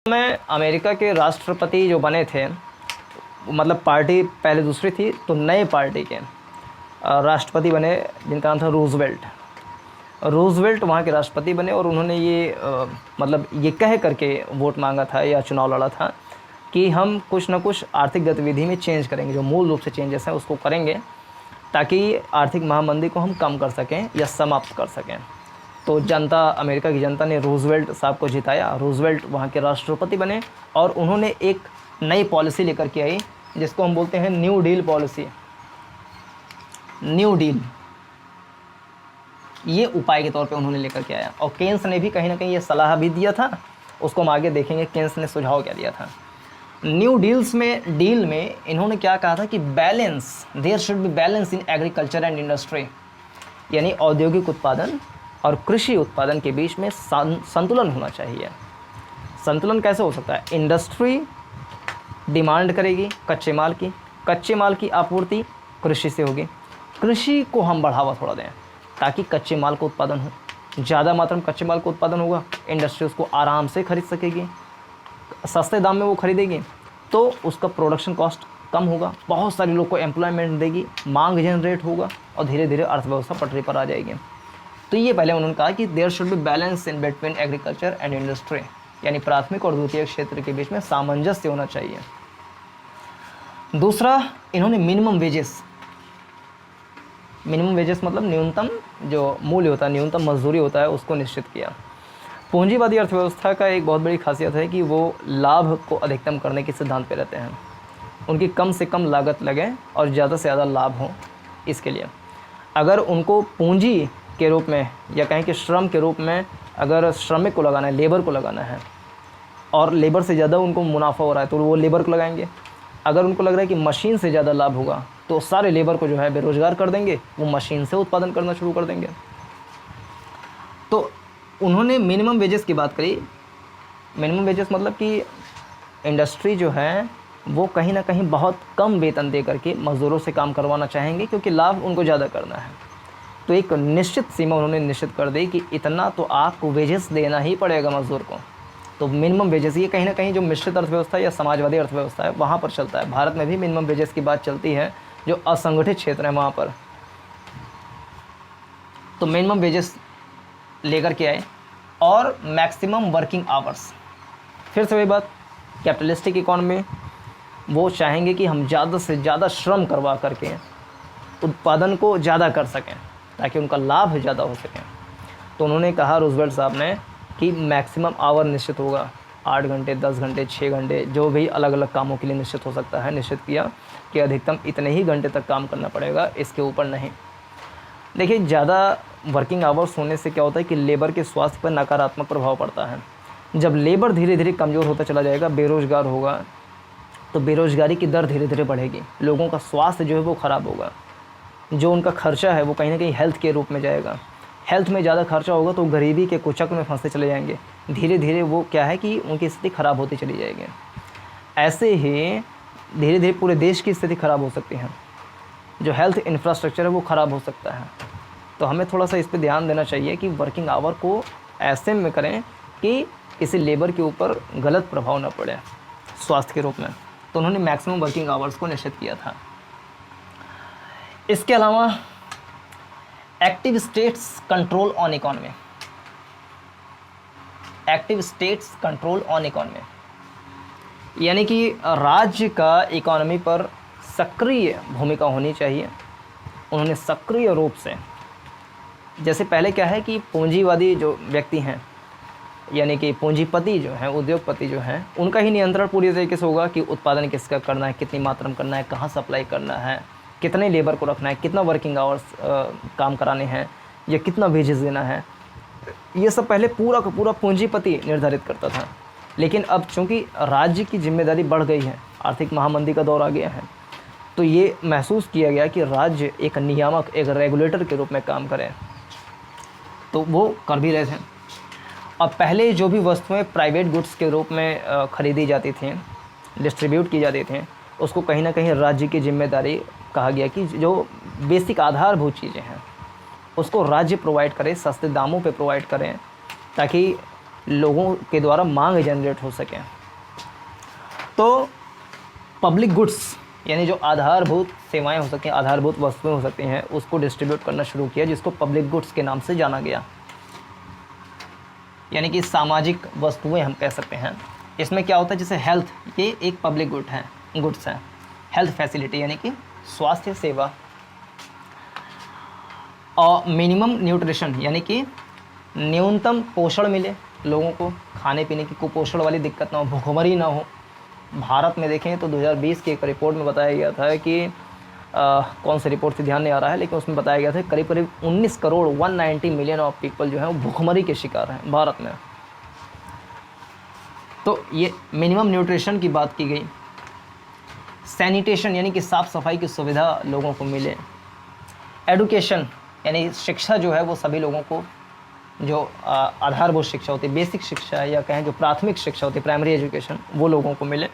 में अमेरिका के राष्ट्रपति जो बने थे, मतलब पार्टी पहले दूसरी थी, तो नए पार्टी के राष्ट्रपति बने जिनका नाम था रूज़वेल्ट वहाँ के राष्ट्रपति बने। और उन्होंने ये मतलब ये कह करके वोट मांगा था या चुनाव लड़ा था कि हम कुछ ना कुछ आर्थिक गतिविधि में चेंज करेंगे, जो मूल रूप से चेंजेस हैं उसको करेंगे ताकि आर्थिक महामंदी को हम कम कर सकें या समाप्त कर सकें। तो जनता, अमेरिका की जनता ने रूज़वेल्ट साहब को जिताया। रूज़वेल्ट वहाँ के राष्ट्रपति बने और उन्होंने एक नई पॉलिसी लेकर के आई जिसको हम बोलते हैं new deal policy. New deal ये उपाय के तौर पे उन्होंने लेकर के आया। और केन्स ने भी कहीं ना कहीं ये सलाह भी दिया था, उसको हम आगे देखेंगे केन्स ने सुझाव क्या दिया था। न्यू डील में इन्होंने क्या कहा था कि balance, there should be balance in agriculture and industry, यानी औद्योगिक उत्पादन और कृषि उत्पादन के बीच में संतुलन होना चाहिए। संतुलन कैसे हो सकता है? इंडस्ट्री डिमांड करेगी कच्चे माल की आपूर्ति कृषि से होगी। कृषि को हम बढ़ावा थोड़ा दें ताकि कच्चे माल का उत्पादन हो, ज़्यादा मात्रा में कच्चे माल का उत्पादन होगा, इंडस्ट्री उसको आराम से खरीद सकेगी, सस्ते दाम में वो खरीदेगी तो उसका प्रोडक्शन कॉस्ट कम होगा, बहुत सारे लोग को एम्प्लॉयमेंट देगी, मांग जनरेट होगा और धीरे धीरे अर्थव्यवस्था पटरी पर आ जाएगी। तो ये पहले उन्होंने कहा कि there should be balance in between agriculture and industry, यानी प्राथमिक और द्वितीयक क्षेत्र के बीच में सामंजस्य होना चाहिए। दूसरा, इन्होंने मिनिमम वेजेस मतलब न्यूनतम जो मूल्य होता है, न्यूनतम मजदूरी होता है, उसको निश्चित किया। पूंजीवादी अर्थव्यवस्था का एक बहुत बड़ी खासियत है कि वो लाभ को अधिकतम करने के सिद्धांत पे रहते हैं। उनकी कम से कम लागत लगे और ज़्यादा से ज़्यादा लाभ हो, इसके लिए अगर उनको पूंजी के रूप में या कहें कि श्रम के रूप में अगर श्रमिक को लगाना है, लेबर को लगाना है और लेबर से ज़्यादा उनको मुनाफा हो रहा है तो वो लेबर को लगाएंगे। अगर उनको लग रहा है कि मशीन से ज़्यादा लाभ होगा तो सारे लेबर को जो है बेरोज़गार कर देंगे, वो मशीन से उत्पादन करना शुरू कर देंगे। तो उन्होंने मिनिमम वेजेस की बात करी। मिनिमम वेजेस मतलब कि इंडस्ट्री जो है वो कहीं ना कहीं बहुत कम वेतन दे करके मज़दूरों से काम करवाना चाहेंगे क्योंकि लाभ उनको ज़्यादा करना है। तो एक निश्चित सीमा उन्होंने निश्चित कर दी कि इतना तो आपको वेजेस देना ही पड़ेगा मज़दूर को। तो मिनिमम वेजेस ये कहीं ना कहीं जो मिश्रित अर्थव्यवस्था या समाजवादी अर्थव्यवस्था है वहाँ पर चलता है। भारत में भी मिनिमम वेजेस की बात चलती है, जो असंगठित क्षेत्र है वहाँ पर। तो मिनिमम वेजेस लेकर के आए और मैक्सिमम वर्किंग आवर्स। फिर से वही बात, कैपिटलिस्टिक इकॉनमी वो चाहेंगे कि हम ज़्यादा से ज़्यादा श्रम करवा करके उत्पादन को ज़्यादा कर सकें ताकि उनका लाभ ज़्यादा हो सके। तो उन्होंने कहा रूज़वेल्ट साहब ने कि मैक्सिमम आवर निश्चित होगा, 8 घंटे, 10 घंटे, 6 घंटे, जो भी अलग अलग कामों के लिए निश्चित हो सकता है। निश्चित किया कि अधिकतम इतने ही घंटे तक काम करना पड़ेगा, इसके ऊपर नहीं। देखिए, ज़्यादा वर्किंग आवर्स होने से क्या होता है कि लेबर के स्वास्थ्य पर नकारात्मक प्रभाव पड़ता है। जब लेबर धीरे धीरे कमज़ोर होता चला जाएगा, बेरोज़गार होगा, तो बेरोज़गारी की दर धीरे धीरे बढ़ेगी, लोगों का स्वास्थ्य जो है वो ख़राब होगा, जो उनका खर्चा है वो कहीं ना कहीं हेल्थ के रूप में जाएगा। हेल्थ में ज़्यादा खर्चा होगा तो गरीबी के कुचक्र में फंसते चले जाएंगे, धीरे धीरे वो क्या है कि उनकी स्थिति ख़राब होती चली जाएगी। ऐसे ही धीरे धीरे पूरे देश की स्थिति ख़राब हो सकती है, जो हेल्थ इंफ्रास्ट्रक्चर है वो ख़राब हो सकता है। तो हमें थोड़ा सा इस पर ध्यान देना चाहिए कि वर्किंग आवर को ऐसे में करें कि किसी लेबर के ऊपर गलत प्रभाव न पड़े स्वास्थ्य के रूप में। तो उन्होंने मैक्सिमम वर्किंग आवर्स को निश्चित किया था। इसके अलावा active states control on economy, active states control on economy, यानी कि राज्य का इकोनॉमी पर सक्रिय भूमिका होनी चाहिए। उन्होंने सक्रिय रूप से, जैसे पहले क्या है कि पूंजीवादी जो व्यक्ति हैं यानी कि पूंजीपति जो हैं, उद्योगपति जो हैं, उनका ही नियंत्रण पूरी तरीके से होगा कि उत्पादन किसका करना है, कितनी मात्रा में करना है, कहाँ सप्लाई करना है, कितने लेबर को रखना है, कितना वर्किंग आवर्स काम कराने हैं या कितना वेजेस देना है। ये सब पहले पूरा का पूरा पूंजीपति निर्धारित करता था। लेकिन अब चूँकि राज्य की जिम्मेदारी बढ़ गई है, आर्थिक महामंदी का दौर आ गया है, तो ये महसूस किया गया कि राज्य एक नियामक, एक रेगुलेटर के रूप में काम करें। तो वो कर भी रहे थे। अब पहले जो भी वस्तुएं प्राइवेट गुड्स के रूप में ख़रीदी जाती थी, डिस्ट्रीब्यूट की जाती थी, उसको कहीं ना कहीं राज्य की जिम्मेदारी कहा गया कि जो बेसिक आधारभूत चीज़ें हैं उसको राज्य प्रोवाइड करे, सस्ते दामों पे प्रोवाइड करें ताकि लोगों के द्वारा मांग जनरेट हो सके। तो पब्लिक गुड्स यानी जो आधारभूत सेवाएं हो सकती हैं, आधारभूत वस्तुएं हो सकती हैं, उसको डिस्ट्रीब्यूट करना शुरू किया, जिसको पब्लिक गुड्स के नाम से जाना गया, यानी कि सामाजिक वस्तुएं हम कह सकते हैं। इसमें क्या होता है, जैसे हेल्थ, ये एक पब्लिक गुड्स है। हेल्थ फैसिलिटी यानी कि स्वास्थ्य सेवा, और मिनिमम न्यूट्रिशन यानी कि न्यूनतम पोषण मिले लोगों को, खाने पीने की कुपोषण वाली दिक्कत ना हो, भूखमरी ना हो। भारत में देखें तो 2020 की एक रिपोर्ट में बताया गया था कि कौन सी रिपोर्ट से ध्यान नहीं आ रहा है, लेकिन उसमें बताया गया था करीब करीब 19 करोड़ 190 मिलियन ऑफ पीपल जो हैं वो भूखमरी के शिकार हैं भारत में। तो ये मिनिमम न्यूट्रिशन की बात की गई। सैनिटेशन यानी कि साफ़ सफाई की सुविधा लोगों को मिले। एडुकेशन यानी शिक्षा जो है वो सभी लोगों को, जो आधारभूत शिक्षा होती है, बेसिक शिक्षा या कहें जो प्राथमिक शिक्षा होती है, प्राइमरी एजुकेशन, वो लोगों को मिले।